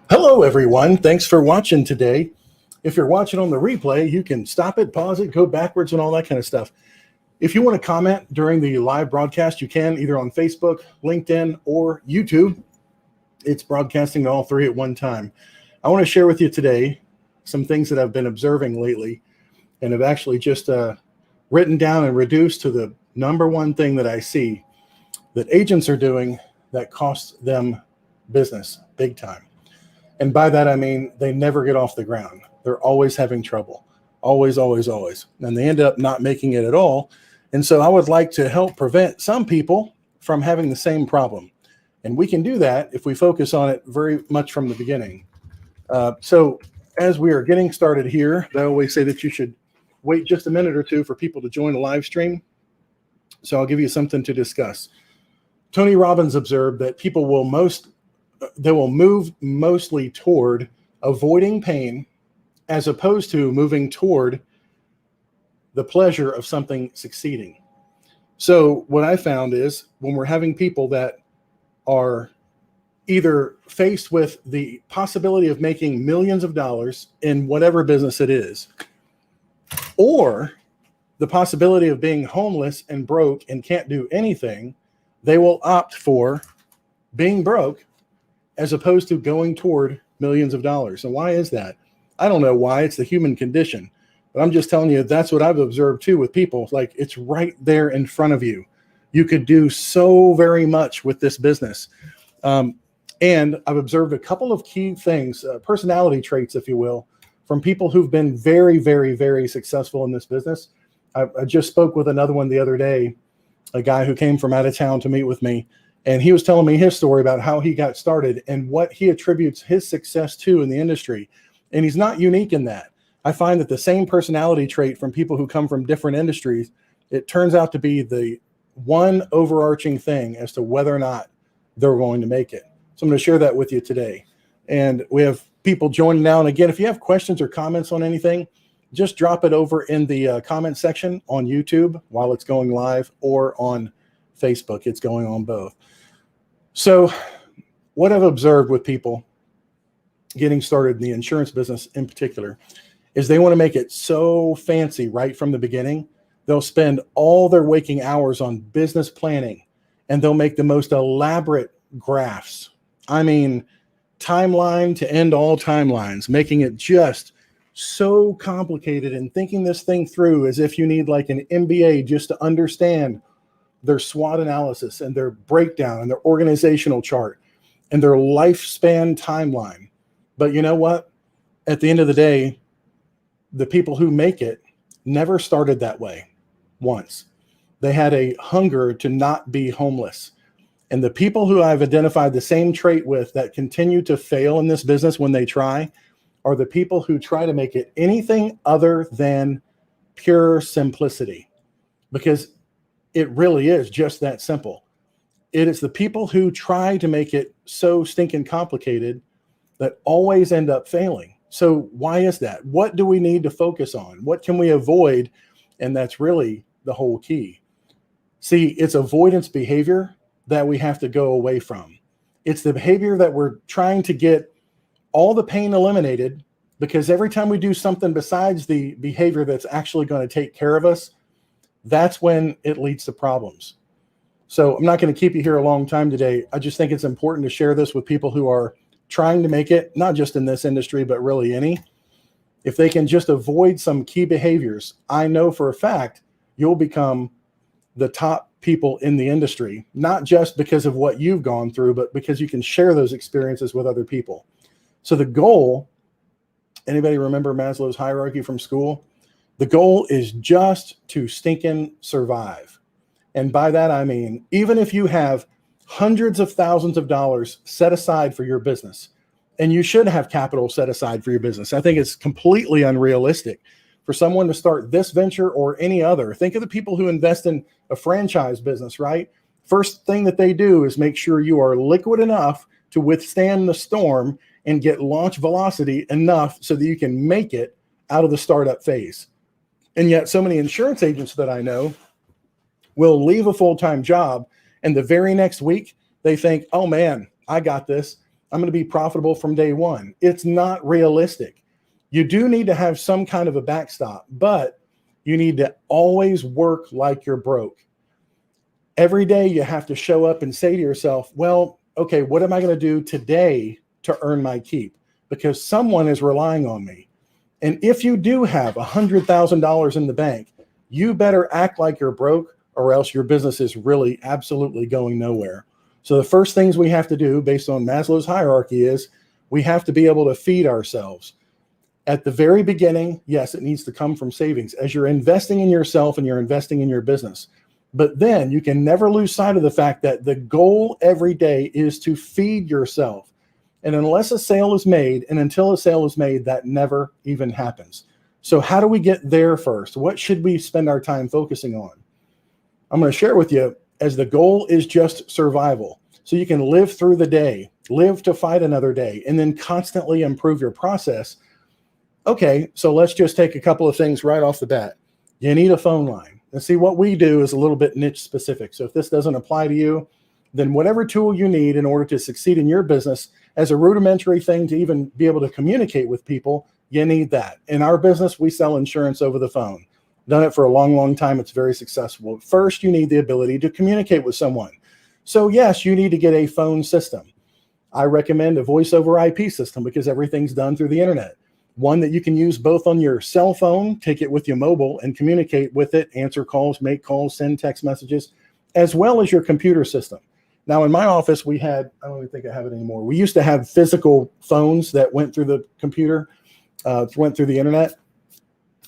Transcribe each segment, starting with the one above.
Hello, everyone. Thanks for watching today. If you're watching on the replay, you can stop it, pause it, go backwards, and all that kind of stuff. If you want to comment during the live broadcast, you can either on Facebook, LinkedIn, or YouTube. It's broadcasting to all three at one time. I want to share with you today some things that I've been observing lately and have actually just written down and reduced to the number one thing that I see that agents are doing that costs them business big time. And by that, I mean they never get off the ground. They're always having trouble, always, always, always. And they end up not making it at all. And so I would like to help prevent some people from having the same problem. And we can do that if we focus on it very much from the beginning. So as we are getting started here, I always say that you should wait just a minute or two for people to join the live stream. So I'll give you something to discuss. Tony Robbins observed that people will move mostly toward avoiding pain as opposed to moving toward the pleasure of something succeeding. So what I found is when we're having people that are either faced with the possibility of making millions of dollars in whatever business it is, or the possibility of being homeless and broke and can't do anything, they will opt for being broke as opposed to going toward millions of dollars. And why is that? I don't know why. It's the human condition. But I'm just telling you, that's what I've observed too with people. Like, it's right there in front of you. You could do so very much with this business. And I've observed a couple of key things, personality traits, if you will, from people who've been very, very, very successful in this business. I just spoke with another one the other day, a guy who came from out of town to meet with me. And he was telling me his story about how he got started and what he attributes his success to in the industry. And he's not unique in that. I find that the same personality trait from people who come from different industries, it turns out to be the one overarching thing as to whether or not they're going to make it. So I'm going to share that with you today. And we have people joining now. And again, if you have questions or comments on anything, just drop it over in the comment section on YouTube while it's going live, or on Facebook. It's going on both. So what I've observed with people getting started in the insurance business in particular is they want to make it so fancy right from the beginning. They'll spend all their waking hours on business planning, and they'll make the most elaborate graphs. I mean, timeline to end all timelines, making it just so complicated and thinking this thing through as if you need like an MBA just to understand their SWOT analysis and their breakdown and their organizational chart and their lifespan timeline. But you know what? At the end of the day, the people who make it never started that way once. They had a hunger to not be homeless. And the people who I've identified the same trait with that continue to fail in this business when they try are the people who try to make it anything other than pure simplicity. Because it really is just that simple. It is the people who try to make it so stinking complicated that always end up failing. So why is that? What do we need to focus on? What can we avoid? And that's really the whole key. See, it's avoidance behavior that we have to go away from. It's the behavior that we're trying to get all the pain eliminated, because every time we do something besides the behavior that's actually going to take care of us, that's when it leads to problems. So I'm not going to keep you here a long time today. I just think it's important to share this with people who are trying to make it, not just in this industry, but really any. If they can just avoid some key behaviors, I know for a fact you'll become the top people in the industry, not just because of what you've gone through, but because you can share those experiences with other people. So the goal, anybody remember Maslow's hierarchy from school? The goal is just to stinking survive. And by that, I mean, even if you have hundreds of thousands of dollars set aside for your business, and you should have capital set aside for your business. I think it's completely unrealistic for someone to start this venture or any other. Think of the people who invest in a franchise business, right? First thing that they do is make sure you are liquid enough to withstand the storm and get launch velocity enough so that you can make it out of the startup phase. And yet so many insurance agents that I know will leave a full-time job, and the very next week they think, oh man, I got this. I'm going to be profitable from day one. It's not realistic. You do need to have some kind of a backstop, but you need to always work like you're broke. Every day you have to show up and say to yourself, well, okay, what am I going to do today to earn my keep? Because someone is relying on me. And if you do have $100,000 in the bank, you better act like you're broke, or else your business is really absolutely going nowhere. So the first things we have to do based on Maslow's hierarchy is we have to be able to feed ourselves. At the very beginning, yes, it needs to come from savings as you're investing in yourself and you're investing in your business. But then you can never lose sight of the fact that the goal every day is to feed yourself. And unless a sale is made, and until a sale is made, that never even happens. So how do we get there first? What should we spend our time focusing on? I'm going to share with you, as the goal is just survival. So you can live through the day, live to fight another day, and then constantly improve your process. Okay, so let's just take a couple of things right off the bat. You need a phone line. And see, what we do is a little bit niche specific. So if this doesn't apply to you, then whatever tool you need in order to succeed in your business as a rudimentary thing to even be able to communicate with people, you need that. In our business, we sell insurance over the phone. Done it for a long, long time. It's very successful. First, you need the ability to communicate with someone. So yes, you need to get a phone system. I recommend a voice over IP system because everything's done through the internet. One that you can use both on your cell phone, take it with your mobile and communicate with it, answer calls, make calls, send text messages, as well as your computer system. Now in my office, we had, I don't even think I have it anymore. We used to have physical phones that went through the computer, went through the internet.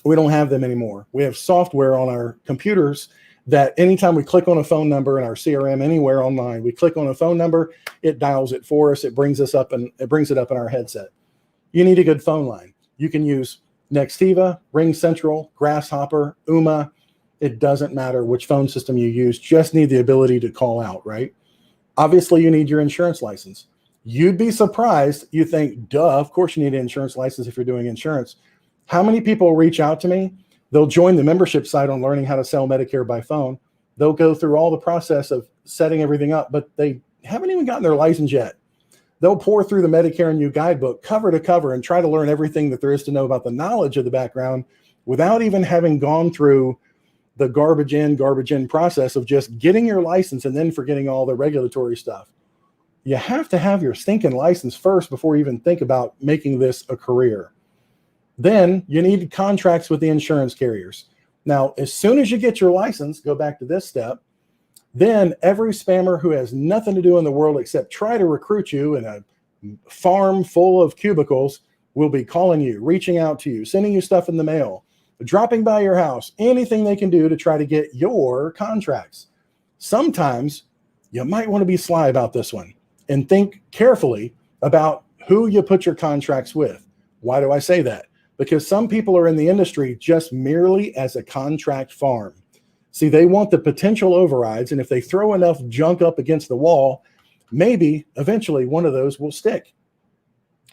We don't have them anymore. We have software on our computers that anytime we click on a phone number in our CRM anywhere online, we click on a phone number, it dials it for us. It brings us up and it brings it up in our headset. You need a good phone line. You can use Nextiva, Ring Central, Grasshopper, Uma. It doesn't matter which phone system you use. Just need the ability to call out, right? Obviously, you need your insurance license. You'd be surprised. You think, duh, of course you need an insurance license if you're doing insurance. How many people reach out to me? They'll join the membership site on learning how to sell Medicare by phone. They'll go through all the process of setting everything up, but they haven't even gotten their license yet. They'll pour through the Medicare and You guidebook cover to cover and try to learn everything that there is to know about the knowledge of the background without even having gone through the garbage in process of just getting your license and then forgetting all the regulatory stuff. You have to have your stinking license first before you even think about making this a career. Then you need contracts with the insurance carriers. Now, as soon as you get your license, go back to this step, then every spammer who has nothing to do in the world except try to recruit you in a farm full of cubicles will be calling you, reaching out to you, sending you stuff in the mail, dropping by your house, anything they can do to try to get your contracts. Sometimes you might want to be sly about this one and think carefully about who you put your contracts with. Why do I say that? Because some people are in the industry just merely as a contract farm. See, they want the potential overrides, and if they throw enough junk up against the wall, maybe eventually one of those will stick.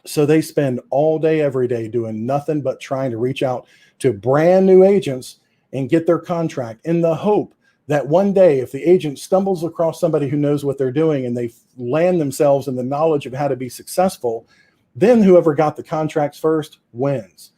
So they spend all day, every day doing nothing but trying to reach out to brand new agents and get their contract in the hope that one day if the agent stumbles across somebody who knows what they're doing and they land themselves in the knowledge of how to be successful, then whoever got the contracts first wins.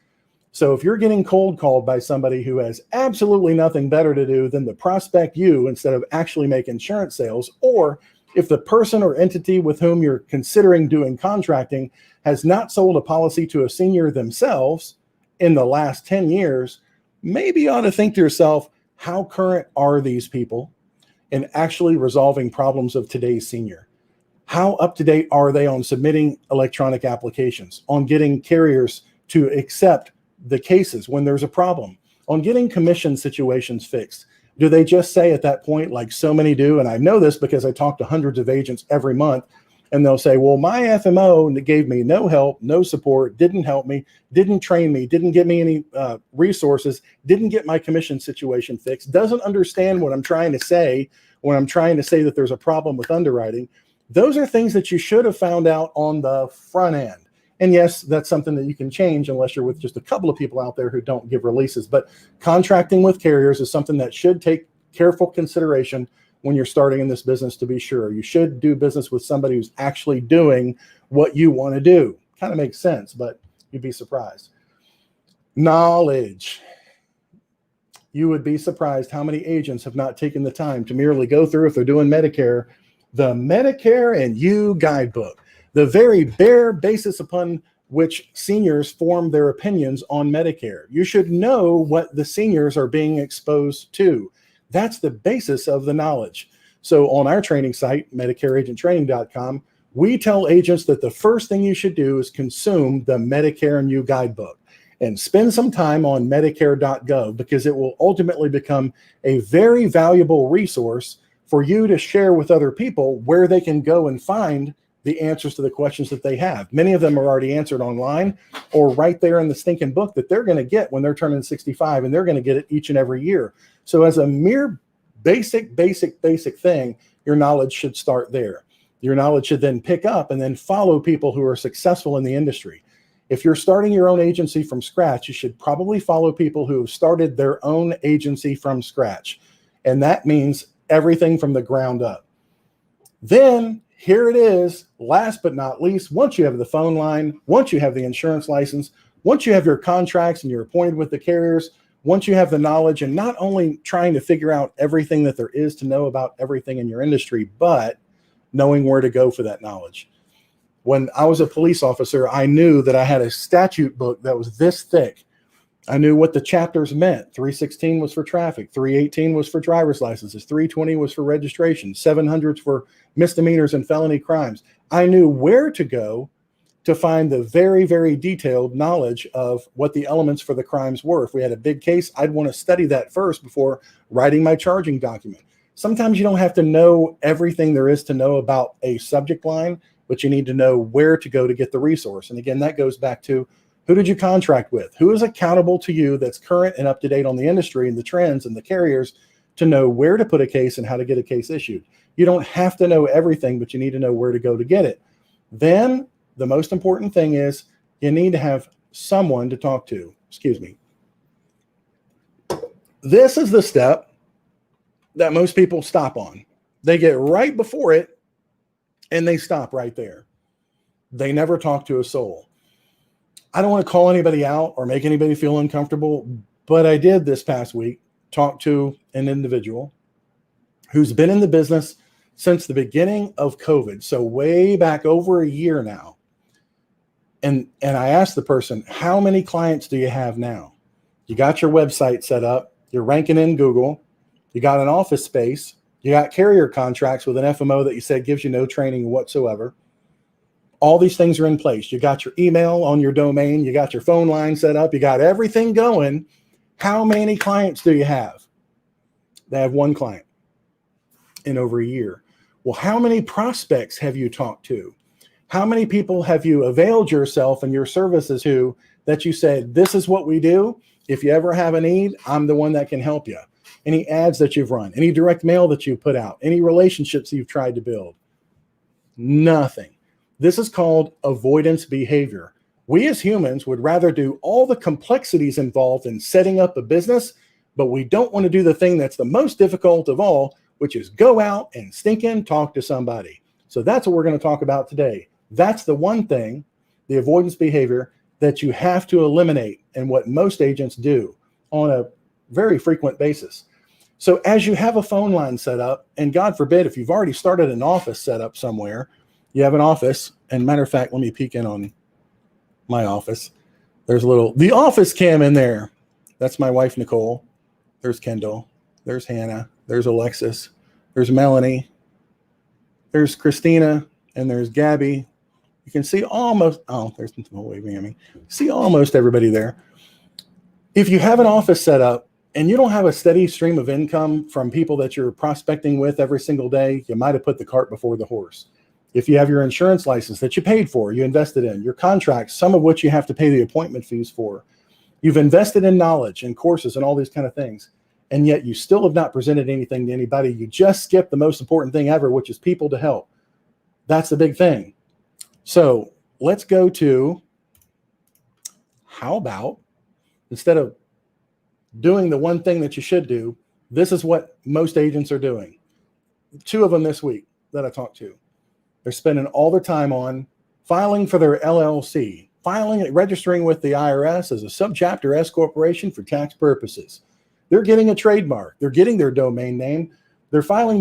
So if you're getting cold called by somebody who has absolutely nothing better to do than to prospect you instead of actually make insurance sales, or if the person or entity with whom you're considering doing contracting has not sold a policy to a senior themselves in the last 10 years, maybe you ought to think to yourself, how current are these people in actually resolving problems of today's senior? How up to date are they on submitting electronic applications, on getting carriers to accept the cases when there's a problem, on getting commission situations fixed? Do they just say at that point, like so many do, and I know this because I talk to hundreds of agents every month, and they'll say, well, my FMO gave me no help, no support, didn't help me, didn't train me, didn't give me any resources, didn't get my commission situation fixed, doesn't understand what I'm trying to say when I'm trying to say that there's a problem with underwriting. Those are things that you should have found out on the front end. And yes, that's something that you can change unless you're with just a couple of people out there who don't give releases. But contracting with carriers is something that should take careful consideration when you're starting in this business, to be sure. You should do business with somebody who's actually doing what you want to do. Kind of makes sense, but you'd be surprised. Knowledge. You would be surprised how many agents have not taken the time to merely go through, if they're doing Medicare, the Medicare and You guidebook, the very bare basis upon which seniors form their opinions on Medicare. You should know what the seniors are being exposed to. That's the basis of the knowledge. So on our training site, medicareagenttraining.com, we tell agents that the first thing you should do is consume the Medicare and You guidebook and spend some time on medicare.gov, because it will ultimately become a very valuable resource for you to share with other people, where they can go and find the answers to the questions that they have. Many of them are already answered online or right there in the stinking book that they're going to get when they're turning 65, and they're going to get it each and every year. So as a mere basic thing, your knowledge should start there. Your knowledge should then pick up and then follow people who are successful in the industry. If you're starting your own agency from scratch, you should probably follow people who have started their own agency from scratch. And that means everything from the ground up. Then here it is, last but not least, once you have the phone line, once you have the insurance license, once you have your contracts and you're appointed with the carriers, once you have the knowledge, and not only trying to figure out everything that there is to know about everything in your industry, but knowing where to go for that knowledge. When I was a police officer, I knew that I had a statute book that was this thick. I knew what the chapters meant. 316 was for traffic. 318 was for driver's licenses. 320 was for registration. 700s for misdemeanors and felony crimes. I knew where to go to find the very, very detailed knowledge of what the elements for the crimes were. If we had a big case, I'd want to study that first before writing my charging document. Sometimes you don't have to know everything there is to know about a subject line, but you need to know where to go to get the resource. And again, that goes back to, who did you contract with? Who is accountable to you that's current and up to date on the industry and the trends and the carriers to know where to put a case and how to get a case issued? You don't have to know everything, but you need to know where to go to get it. Then the most important thing is you need to have someone to talk to. Excuse me. This is the step that most people stop on. They get right before it and they stop right there. They never talk to a soul. I don't want to call anybody out or make anybody feel uncomfortable, but I did this past week talk to an individual who's been in the business since the beginning of COVID. So way back over a year now. And I asked the person, how many clients do you have now? You got your website set up. You're ranking in Google. You got an office space. You got carrier contracts with an FMO that you said gives you no training whatsoever. All these things are in place. You got your email on your domain. You got your phone line set up. You got everything going. How many clients do you have? They have one client in over a year. Well, how many prospects have you talked to? How many people have you availed yourself and your services to that you said, this is what we do. If you ever have a need, I'm the one that can help you. Any ads that you've run, any direct mail that you've put out, any relationships you've tried to build? Nothing. This is called avoidance behavior. We as humans would rather do all the complexities involved in setting up a business, but we don't want to do the thing that's the most difficult of all, which is go out and stinking talk to somebody. So that's what we're going to talk about today. That's the one thing, the avoidance behavior, that you have to eliminate, and what most agents do on a very frequent basis. So as you have a phone line set up, and God forbid, if you've already started an office set up somewhere, you have an office, and matter of fact, let me peek in on my office. There's the office cam in there. That's my wife, Nicole. There's Kendall. There's Hannah. There's Alexis. There's Melanie. There's Christina, and there's Gabby. You can see almost, there's no waving at me. See almost everybody there. If you have an office set up and you don't have a steady stream of income from people that you're prospecting with every single day, you might have put the cart before the horse. If you have your insurance license that you paid for, you invested in, your contracts, some of which you have to pay the appointment fees for, you've invested in knowledge and courses and all these kind of things, and yet you still have not presented anything to anybody. You just skipped the most important thing ever, which is people to help. That's the big thing. So let's go to, how about, instead of doing the one thing that you should do, this is what most agents are doing. 2 of them this week that I talked to. They're spending all their time on filing for their LLC, registering with the IRS as a subchapter S corporation for tax purposes. They're getting a trademark. They're getting their domain name. They're getting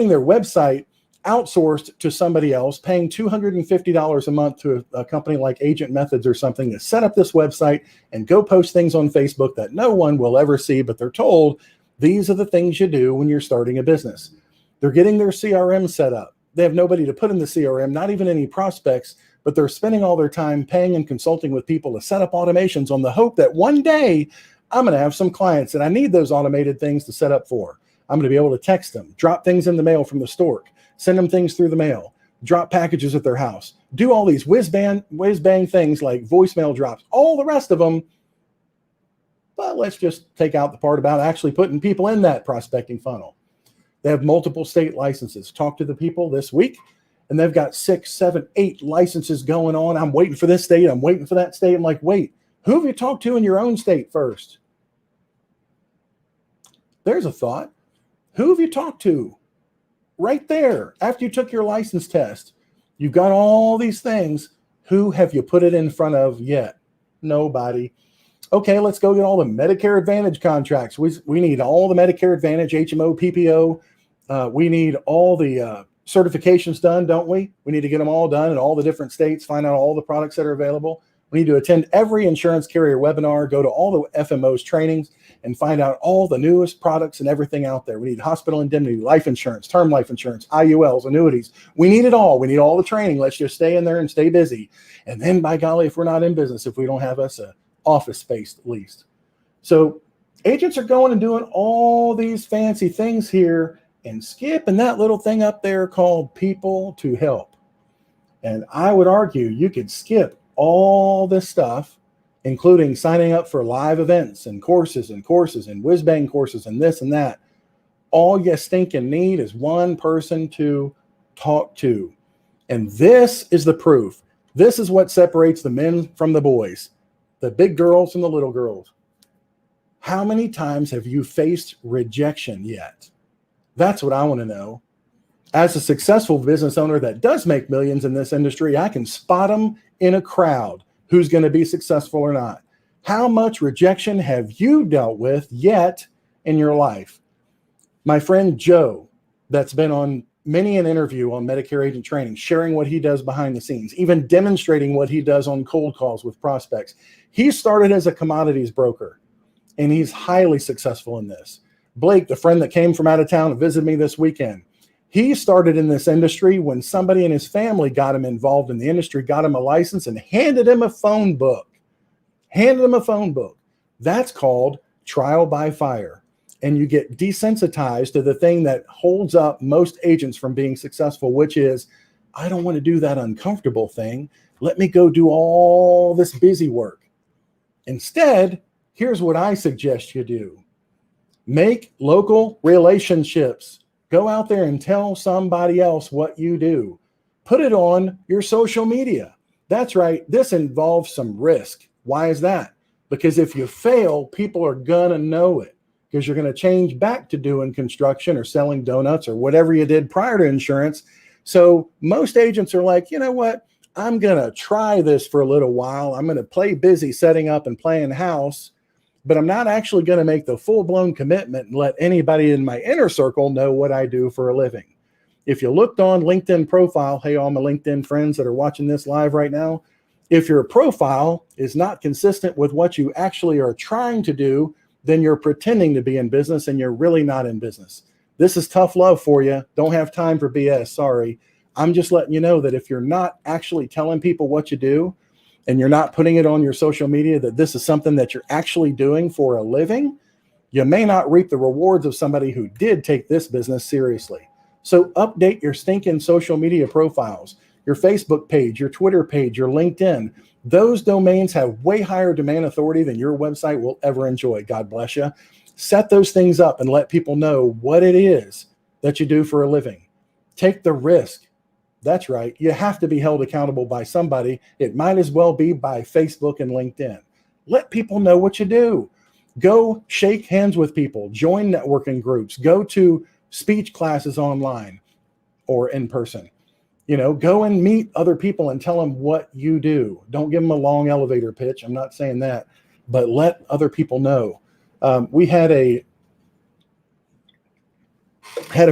their website outsourced to somebody else, paying $250 a month to a company like Agent Methods or something to set up this website and go post things on Facebook that no one will ever see, but they're told these are the things you do when you're starting a business. They're getting their CRM set up. They have nobody to put in the CRM, not even any prospects, but they're spending all their time paying and consulting with people to set up automations on the hope that one day I'm going to have some clients and I need those automated things to set up for. I'm going to be able to text them, drop things in the mail from the stork, send them things through the mail, drop packages at their house, do all these whiz-bang things like voicemail drops, all the rest of them. But let's just take out the part about actually putting people in that prospecting funnel. They have multiple state licenses. Talked to the people this week, and they've got 6, 7, 8 licenses going on. I'm waiting for this state. I'm waiting for that state. I'm like, wait, who have you talked to in your own state first? There's a thought. Who have you talked to? Right there, after you took your license test, you've got all these things. Who have you put it in front of yet? Nobody. Okay, let's go get all the Medicare Advantage contracts. We need all the Medicare Advantage, HMO, PPO. We need all the certifications done, don't we? We need to get them all done in all the different states, find out all the products that are available. We need to attend every insurance carrier webinar, go to all the FMO's trainings, and find out all the newest products and everything out there. We need hospital indemnity, life insurance, term life insurance, IULs, annuities. We need it all. We need all the training. Let's just stay in there and stay busy. And then, by golly, if we're not in business, if we don't have us a office space at least. So agents are going and doing all these fancy things here and skipping that little thing up there called people to help. And I would argue you could skip all this stuff, including signing up for live events and courses and whiz-bang courses and this and that. All you stinking need is one person to talk to. And this is the proof. This is what separates the men from the boys, the big girls from the little girls. How many times have you faced rejection yet? That's what I want to know. As a successful business owner that does make millions in this industry, I can spot them in a crowd who's going to be successful or not. How much rejection have you dealt with yet in your life? My friend Joe, that's been on many an interview on Medicare Agent Training, sharing what he does behind the scenes, even demonstrating what he does on cold calls with prospects. He started as a commodities broker, and he's highly successful in this. Blake, the friend that came from out of town and visited me this weekend, he started in this industry when somebody in his family got him involved in the industry, got him a license, and handed him a phone book. That's called trial by fire. And you get desensitized to the thing that holds up most agents from being successful, which is, I don't want to do that uncomfortable thing. Let me go do all this busy work. Instead, here's what I suggest you do. Make local relationships. Go out there and tell somebody else what you do. Put it on your social media. That's right. This involves some risk. Why is that? Because if you fail, people are going to know it, because you're going to change back to doing construction or selling donuts or whatever you did prior to insurance. So most agents are like, you know what? I'm going to try this for a little while. I'm going to play busy setting up and playing house, but I'm not actually going to make the full-blown commitment and let anybody in my inner circle know what I do for a living. If you looked on LinkedIn profile, hey, all my LinkedIn friends that are watching this live right now, if your profile is not consistent with what you actually are trying to do, then you're pretending to be in business and you're really not in business. This is tough love for you. Don't have time for BS. Sorry. I'm just letting you know that if you're not actually telling people what you do, and you're not putting it on your social media that this is something that you're actually doing for a living, you may not reap the rewards of somebody who did take this business seriously. So update your stinking social media profiles, your Facebook page, your Twitter page, your LinkedIn. Those domains have way higher domain authority than your website will ever enjoy. God bless you. Set those things up and let people know what it is that you do for a living. Take the risk. That's right. You have to be held accountable by somebody. It might as well be by Facebook and LinkedIn. Let people know what you do. Go shake hands with people, join networking groups, go to speech classes online or in person. Go and meet other people and tell them what you do. Don't give them a long elevator pitch. I'm not saying that, but let other people know. We had a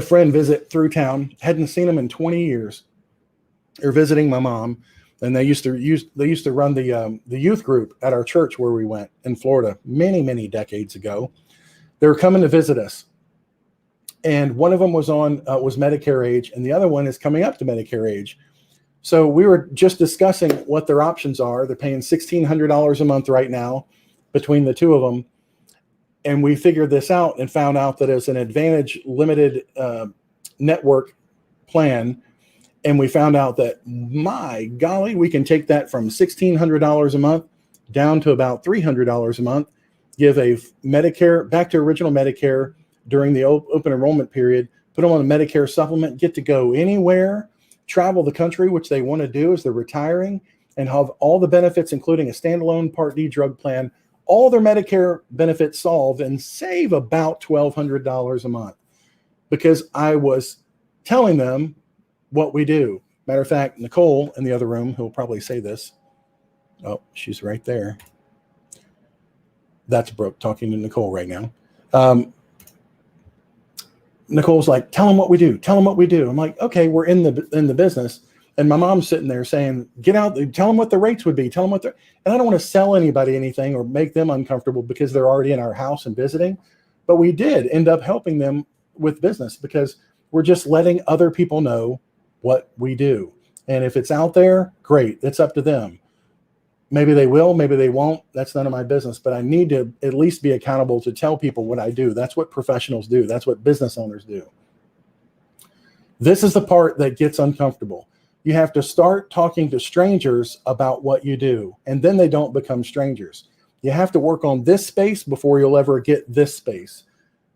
friend visit through town, hadn't seen him in 20 years. They're visiting my mom, and they used to run the youth group at our church where we went in Florida many, many decades ago. They were coming to visit us, and one of them was Medicare Age, and the other one is coming up to Medicare Age. So we were just discussing what their options are. They're paying $1,600 a month right now between the two of them. And we figured this out and found out that it's an Advantage limited network plan. And we found out that, my golly, we can take that from $1,600 a month down to about $300 a month, give a Medicare back to original Medicare during the open enrollment period, put them on a Medicare supplement, get to go anywhere, travel the country, which they want to do as they're retiring, and have all the benefits, including a standalone Part D drug plan, all their Medicare benefits solved, and save about $1,200 a month. Because I was telling them what we do. Matter of fact, Nicole in the other room, who will probably say this. Oh, she's right there. That's Brooke talking to Nicole right now. Nicole's like, tell them what we do. Tell them what we do. I'm like, okay, we're in the business. And my mom's sitting there saying, get out, tell them what the rates would be. Tell them and I don't want to sell anybody anything or make them uncomfortable because they're already in our house and visiting. But we did end up helping them with business because we're just letting other people know what we do. And if it's out there, great. It's up to them. Maybe they will, maybe they won't. That's none of my business. But I need to at least be accountable to tell people what I do. That's what professionals do. That's what business owners do. This is the part that gets uncomfortable. You have to start talking to strangers about what you do, and then they don't become strangers. You have to work on this space before you'll ever get this space.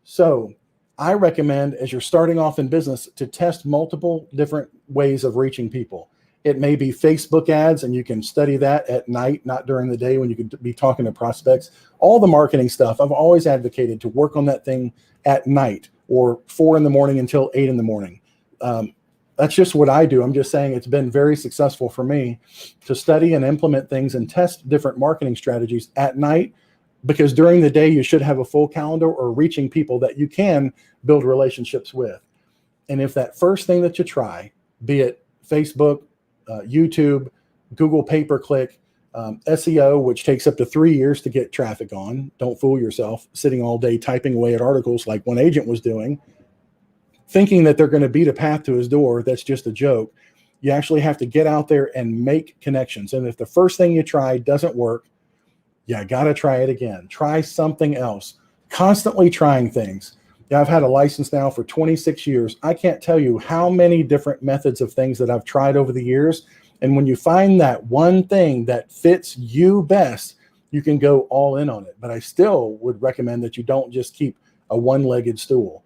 So I recommend, as you're starting off in business, to test multiple different ways of reaching people. It may be Facebook ads, and you can study that at night, not during the day when you could be talking to prospects. All the marketing stuff, I've always advocated to work on that thing at night or 4 in the morning until 8 in the morning. That's just what I do. I'm just saying it's been very successful for me to study and implement things and test different marketing strategies at night, because during the day you should have a full calendar or reaching people that you can build relationships with. And if that first thing that you try, be it Facebook, YouTube, Google pay-per-click, SEO, which takes up to 3 years to get traffic on. Don't fool yourself sitting all day typing away at articles like one agent was doing, thinking that they're going to beat a path to his door. That's just a joke. You actually have to get out there and make connections. And if the first thing you try doesn't work, you got to try it again. Try something else. Constantly trying things. Yeah, I've had a license now for 26 years. I can't tell you how many different methods of things that I've tried over the years. And when you find that one thing that fits you best, you can go all in on it. But I still would recommend that you don't just keep a one-legged stool.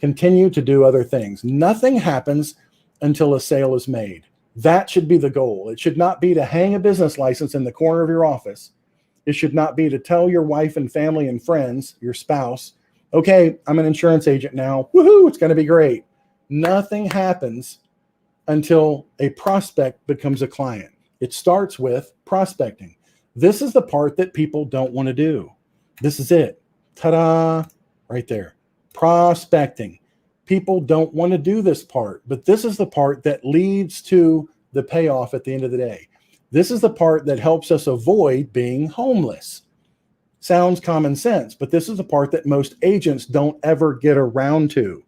Continue to do other things. Nothing happens until a sale is made. That should be the goal. It should not be to hang a business license in the corner of your office. It should not be to tell your wife and family and friends, your spouse, okay, I'm an insurance agent now. Woohoo, it's going to be great. Nothing happens until a prospect becomes a client. It starts with prospecting. This is the part that people don't want to do. This is it. Ta-da, right there. Prospecting. People don't want to do this part, but this is the part that leads to the payoff at the end of the day. This is the part that helps us avoid being homeless. Sounds common sense, but this is the part that most agents don't ever get around to.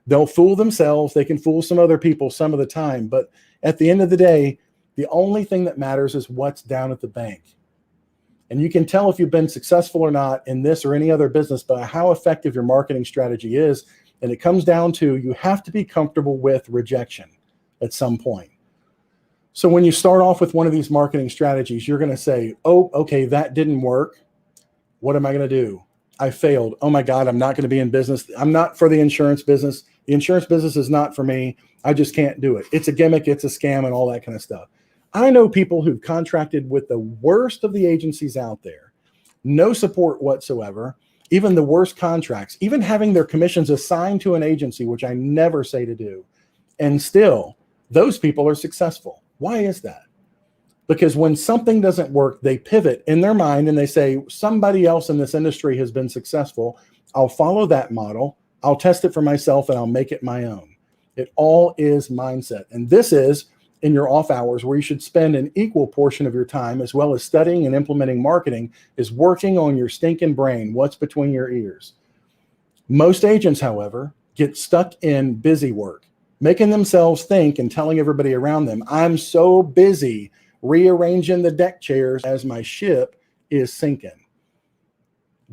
They'll fool themselves. They can fool some other people some of the time, but at the end of the day, the only thing that matters is what's down at the bank. And you can tell if you've been successful or not in this or any other business by how effective your marketing strategy is. And it comes down to, you have to be comfortable with rejection at some point. So when you start off with one of these marketing strategies, you're going to say, oh, okay, that didn't work. What am I going to do? I failed. Oh my God, I'm not going to be in business. I'm not for the insurance business. The insurance business is not for me. I just can't do it. It's a gimmick. It's a scam and all that kind of stuff. I know people who've contracted with the worst of the agencies out there, no support whatsoever, even the worst contracts, even having their commissions assigned to an agency, which I never say to do, and still Those people are successful. Why is that? Because when something doesn't work, they pivot in their mind and they say, somebody else in this industry has been successful. I'll follow that model. I'll test it for myself and I'll make it my own. It all is mindset. And this is in your off hours where you should spend an equal portion of your time, as well as studying and implementing marketing, is working on your stinking brain, what's between your ears. Most agents, however, get stuck in busy work, making themselves think and telling everybody around them, I'm so busy rearranging the deck chairs as my ship is sinking.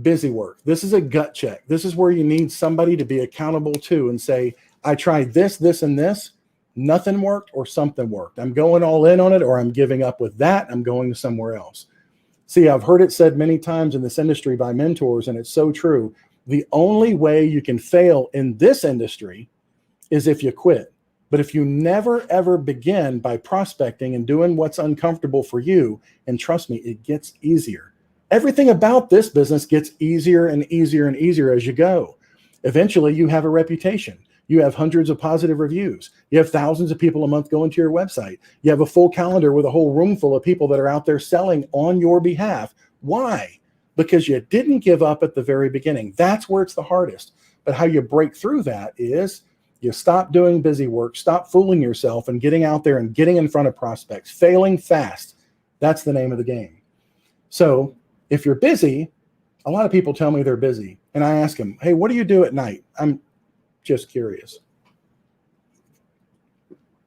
Busy work. This is a gut check. This is where you need somebody to be accountable to and say, I tried this, this, and this. Nothing worked or something worked. I'm going all in on it, or I'm giving up with that. I'm going somewhere else. See, I've heard it said many times in this industry by mentors, and it's so true. The only way you can fail in this industry is if you quit. But if you never, ever begin by prospecting and doing what's uncomfortable for you, and trust me, it gets easier. Everything about this business gets easier and easier and easier as you go. Eventually, you have a reputation. You have hundreds of positive reviews. You have thousands of people a month going to your website. You have a full calendar with a whole room full of people that are out there selling on your behalf. Why? Because you didn't give up at the very beginning. That's where it's the hardest. But how you break through that is you stop doing busy work, stop fooling yourself and getting out there and getting in front of prospects, failing fast. That's the name of the game. So if you're busy, a lot of people tell me they're busy. And I ask them, hey, what do you do at night? I'm just curious.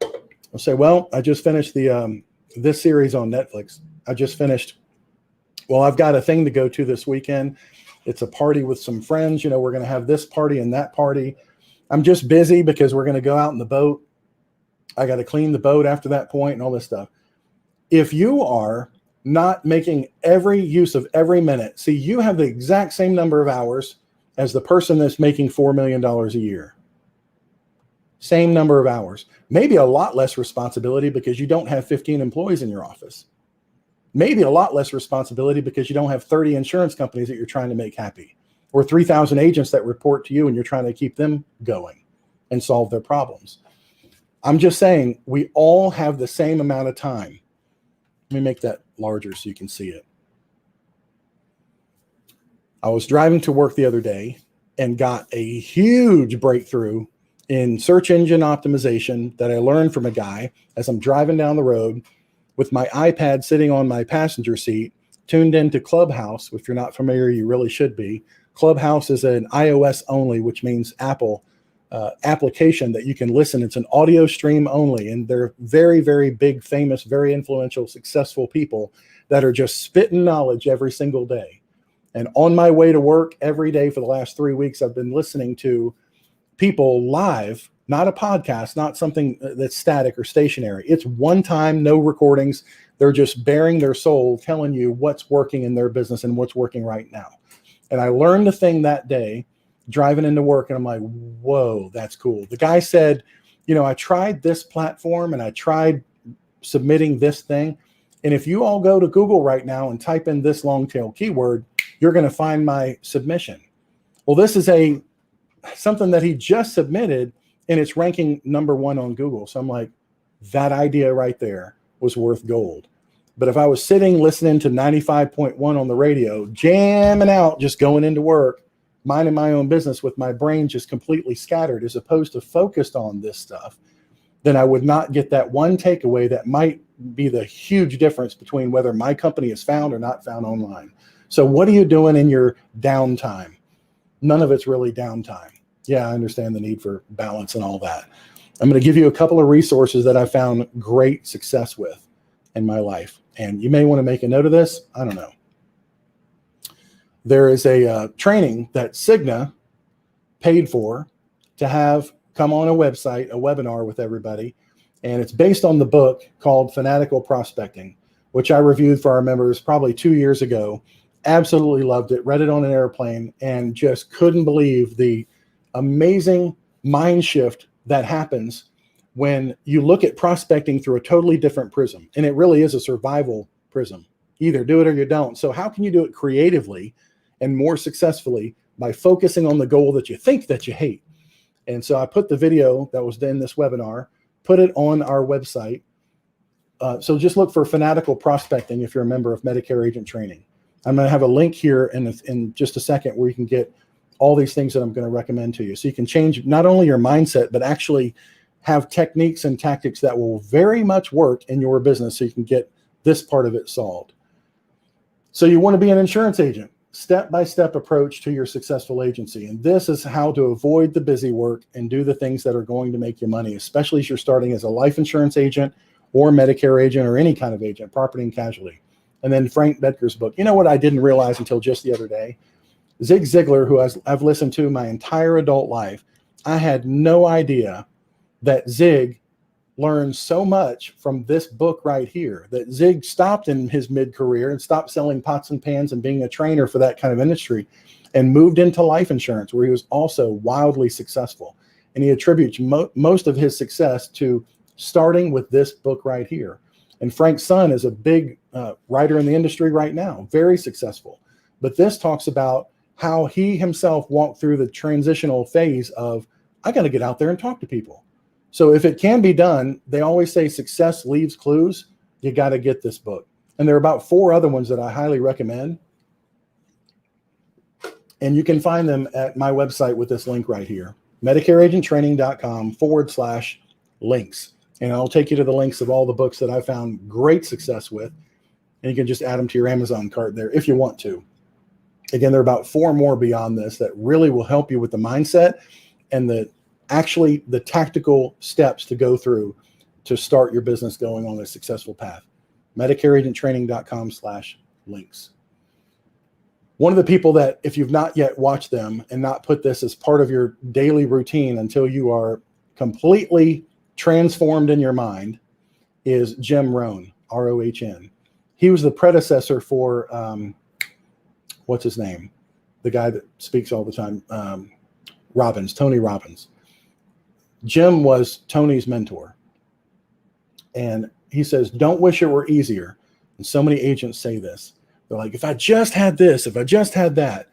I'll say, well, I just finished this series on Netflix. I've got a thing to go to this weekend. It's a party with some friends. We're going to have this party and that party. I'm just busy because we're going to go out in the boat. I got to clean the boat after that point and all this stuff. If you are not making every use of every minute, see, you have the exact same number of hours as the person that's making $4 million a year. Same number of hours. Maybe a lot less responsibility because you don't have 15 employees in your office. Maybe a lot less responsibility because you don't have 30 insurance companies that you're trying to make happy, or 3,000 agents that report to you and you're trying to keep them going and solve their problems. I'm just saying we all have the same amount of time. Let me make that larger so you can see it. I was driving to work the other day and got a huge breakthrough in search engine optimization that I learned from a guy as I'm driving down the road with my iPad sitting on my passenger seat, tuned into Clubhouse. If you're not familiar, you really should be. Clubhouse is an iOS only, which means Apple application that you can listen. It's an audio stream only. And they're very, very big, famous, very influential, successful people that are just spitting knowledge every single day. And on my way to work every day for the last 3 weeks, I've been listening to people live, not a podcast, not something that's static or stationary. It's one time, no recordings. They're just bearing their soul, telling you what's working in their business and what's working right now. And I learned a thing that day driving into work, and I'm like, whoa, that's cool. The guy said, I tried this platform and I tried submitting this thing. And if you all go to Google right now and type in this long tail keyword, you're going to find my submission. Well, this is something that he just submitted, and it's ranking #1 on Google. So I'm like, that idea right there was worth gold. But if I was sitting listening to 95.1 on the radio, jamming out, just going into work, minding my own business with my brain just completely scattered as opposed to focused on this stuff, then I would not get that one takeaway that might be the huge difference between whether my company is found or not found online. So what are you doing in your downtime? None of it's really downtime. Yeah, I understand the need for balance and all that. I'm going to give you a couple of resources that I found great success with in my life. And you may want to make a note of this. I don't know. There is a training that Cigna paid for to have come on a website, a webinar with everybody. And it's based on the book called Fanatical Prospecting, which I reviewed for our members probably 2 years ago. Absolutely loved it. Read it on an airplane and just couldn't believe the amazing mind shift that happens when you look at prospecting through a totally different prism. And it really is a survival prism. Either do it or you don't. So how can you do it creatively and more successfully by focusing on the goal that you think that you hate? And so I put the video that was in this webinar put it on our website. So just look for Fanatical Prospecting if you're a member of Medicare Agent Training. I'm going to have a link here in just a second where you can get all these things that I'm going to recommend to you. So you can change not only your mindset, but actually have techniques and tactics that will very much work in your business so you can get this part of it solved. So you want to be an insurance agent, step-by-step approach to your successful agency. And this is how to avoid the busy work and do the things that are going to make you money, especially as you're starting as a life insurance agent or Medicare agent or any kind of agent, property and casualty. And then Frank Bedker's book. You know what I didn't realize until just the other day? Zig Ziglar, who I've listened to my entire adult life, I had no idea that Zig learned so much from this book right here, that Zig stopped in his mid-career and stopped selling pots and pans and being a trainer for that kind of industry and moved into life insurance, where he was also wildly successful. And he attributes most of his success to starting with this book right here. And Frank's son is a big writer in the industry right now, very successful. But this talks about how he himself walked through the transitional phase of, I got to get out there and talk to people. So if it can be done, they always say success leaves clues. You got to get this book. And there are about 4 other ones that I highly recommend. And you can find them at my website with this link right here, medicareagenttraining.com/links. And I'll take you to the links of all the books that I found great success with. And you can just add them to your Amazon cart there if you want to. Again, there are about 4 more beyond this that really will help you with the mindset and the tactical steps to go through to start your business going on a successful path. medicareagenttraining.com/links. One of the people that, if you've not yet watched them and not put this as part of your daily routine until you are completely transformed in your mind, is Jim Rohn, R-O-H-N. He was the predecessor for, what's his name? The guy that speaks all the time, Tony Robbins. Jim was Tony's mentor. And he says, don't wish it were easier. And so many agents say this. They're like, if I just had this, if I just had that.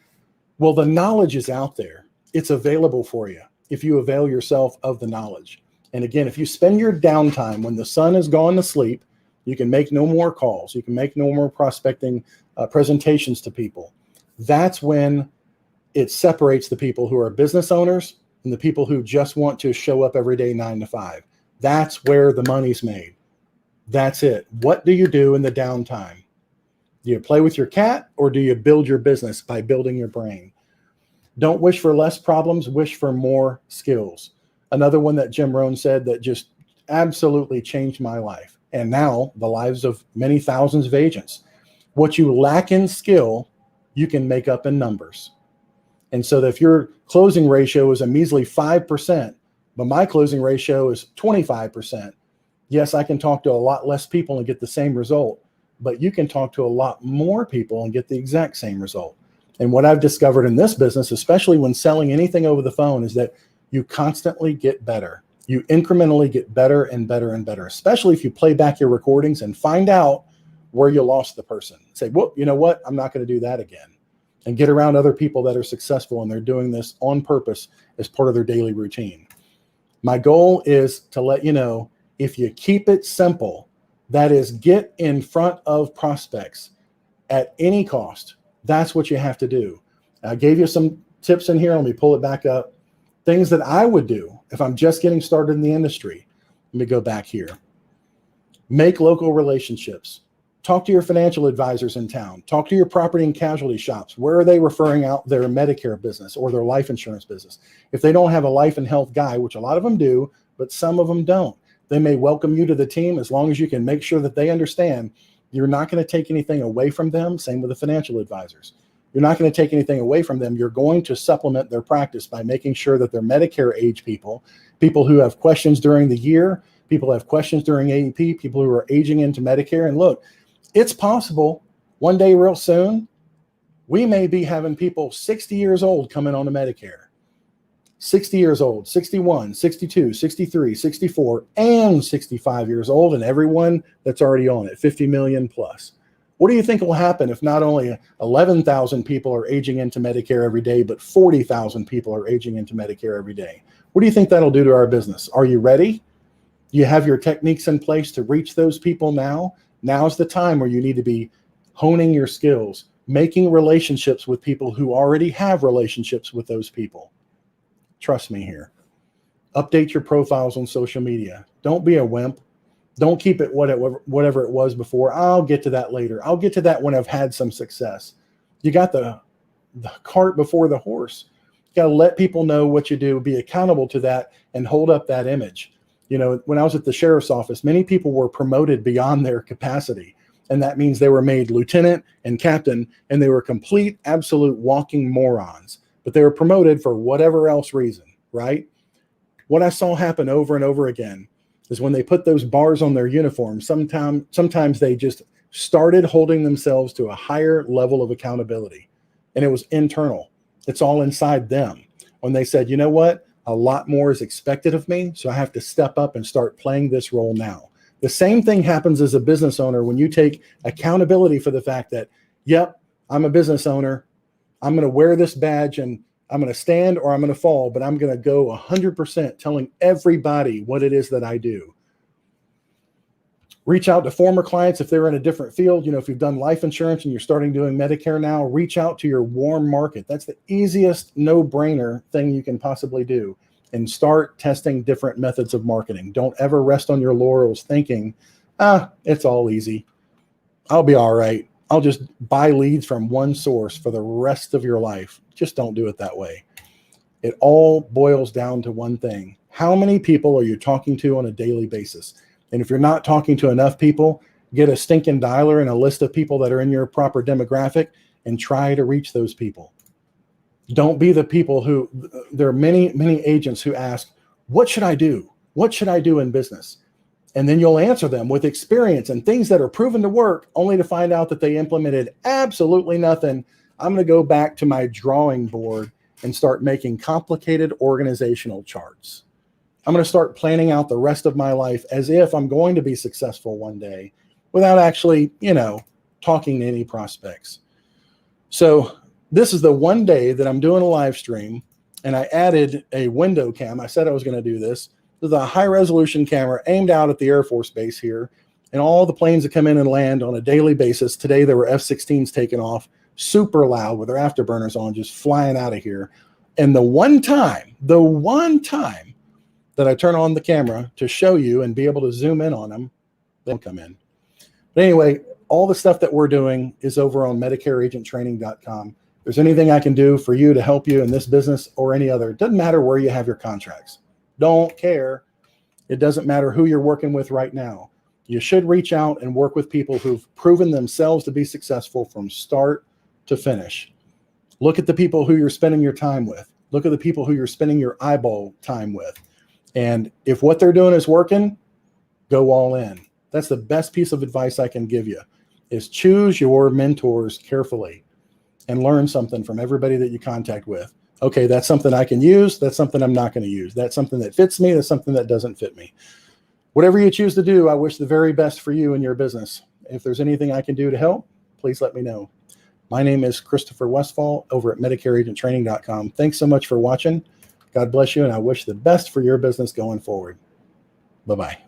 Well, the knowledge is out there. It's available for you if you avail yourself of the knowledge. And again, if you spend your downtime when the sun has gone to sleep, you can make no more calls. You can make no more prospecting presentations to people. That's when it separates the people who are business owners and the people who just want to show up every day 9 to 5. That's where the money's made. That's it. What do you do in the downtime? Do you play with your cat, or do you build your business by building your brain? Don't wish for less problems, wish for more skills. Another one that Jim Rohn said that just absolutely changed my life, and now the lives of many thousands of agents. What you lack in skill, you can make up in numbers. And so that if your closing ratio is a measly 5%, but my closing ratio is 25%, yes, I can talk to a lot less people and get the same result, but you can talk to a lot more people and get the exact same result. And what I've discovered in this business, especially when selling anything over the phone, is that you constantly get better. You incrementally get better and better and better, especially if you play back your recordings and find out where you lost the person. Say, well, you know what? I'm not going to do that again. And get around other people that are successful and they're doing this on purpose as part of their daily routine. My goal is to let you know, if you keep it simple, that is, get in front of prospects at any cost. That's what you have to do. I gave you some tips in here. Let me pull it back up. Things that I would do if I'm just getting started in the industry. Let me go back here. Make local relationships. Talk to your financial advisors in town. Talk to your property and casualty shops. Where are they referring out their Medicare business or their life insurance business? If they don't have a life and health guy, which a lot of them do, but some of them don't, they may welcome you to the team as long as you can make sure that they understand you're not going to take anything away from them. Same with the financial advisors. You're not going to take anything away from them. You're going to supplement their practice by making sure that they're Medicare age people, people who have questions during the year, people who have questions during AEP, people who are aging into Medicare. And look, it's possible one day real soon, we may be having people 60 years old coming on to Medicare. 60 years old, 61, 62, 63, 64, and 65 years old, and everyone that's already on it, 50 million plus. What do you think will happen if not only 11,000 people are aging into Medicare every day, but 40,000 people are aging into Medicare every day? What do you think that'll do to our business? Are you ready? You have your techniques in place to reach those people now. Now's the time where you need to be honing your skills, making relationships with people who already have relationships with those people. Trust me here. Update your profiles on social media. Don't be a wimp. Don't keep it whatever it was before. I'll get to that later. I'll get to that when I've had some success. You got the cart before the horse. You got to let people know what you do, be accountable to that, and hold up that image. You know, when I was at the sheriff's office, many people were promoted beyond their capacity. And that means they were made lieutenant and captain, and they were complete, absolute walking morons. But they were promoted for whatever else reason, right? What I saw happen over and over again is when they put those bars on their uniform, sometimes they just started holding themselves to a higher level of accountability. And it was internal. It's all inside them. When they said, you know what? A lot more is expected of me, so I have to step up and start playing this role now. The same thing happens as a business owner when you take accountability for the fact that, yep, I'm a business owner. I'm going to wear this badge and I'm going to stand or I'm going to fall, but I'm going to go 100% telling everybody what it is that I do. Reach out to former clients if they're in a different field. You know, if you've done life insurance and you're starting doing Medicare now, reach out to your warm market. That's the easiest no-brainer thing you can possibly do. And start testing different methods of marketing. Don't ever rest on your laurels thinking, it's all easy. I'll be all right. I'll just buy leads from one source for the rest of your life. Just don't do it that way. It all boils down to one thing. How many people are you talking to on a daily basis? And if you're not talking to enough people, get a stinking dialer and a list of people that are in your proper demographic and try to reach those people. Don't be the people who, there are many agents who ask, what should I do? What should I do in business? And then you'll answer them with experience and things that are proven to work, only to find out that they implemented absolutely nothing. I'm going to go back to my drawing board and start making complicated organizational charts. I'm going to start planning out the rest of my life as if I'm going to be successful one day without actually, talking to any prospects. So this is the one day that I'm doing a live stream, and I added a window cam. I said I was going to do this. This is a high resolution camera aimed out at the Air Force Base here, and all the planes that come in and land on a daily basis. Today there were F-16s taking off, super loud with their afterburners on, just flying out of here. And the one time that I turn on the camera to show you and be able to zoom in on them, they'll come in. But anyway, all the stuff that we're doing is over on medicareagenttraining.com. If there's anything I can do for you to help you in this business or any other, it doesn't matter where you have your contracts. Don't care. It doesn't matter who you're working with right now. You should reach out and work with people who've proven themselves to be successful from start to finish. Look at the people who you're spending your time with. Look at the people who you're spending your eyeball time with. And if what they're doing is working, go all in. That's the best piece of advice I can give you, is choose your mentors carefully and learn something from everybody that you contact with. Okay, that's something I can use. That's something I'm not going to use. That's something that fits me. That's something that doesn't fit me. Whatever you choose to do, I wish the very best for you and your business. If there's anything I can do to help, please let me know. My name is Christopher Westfall over at medicareagenttraining.com. Thanks so much for watching. God bless you, and I wish the best for your business going forward. Bye-bye.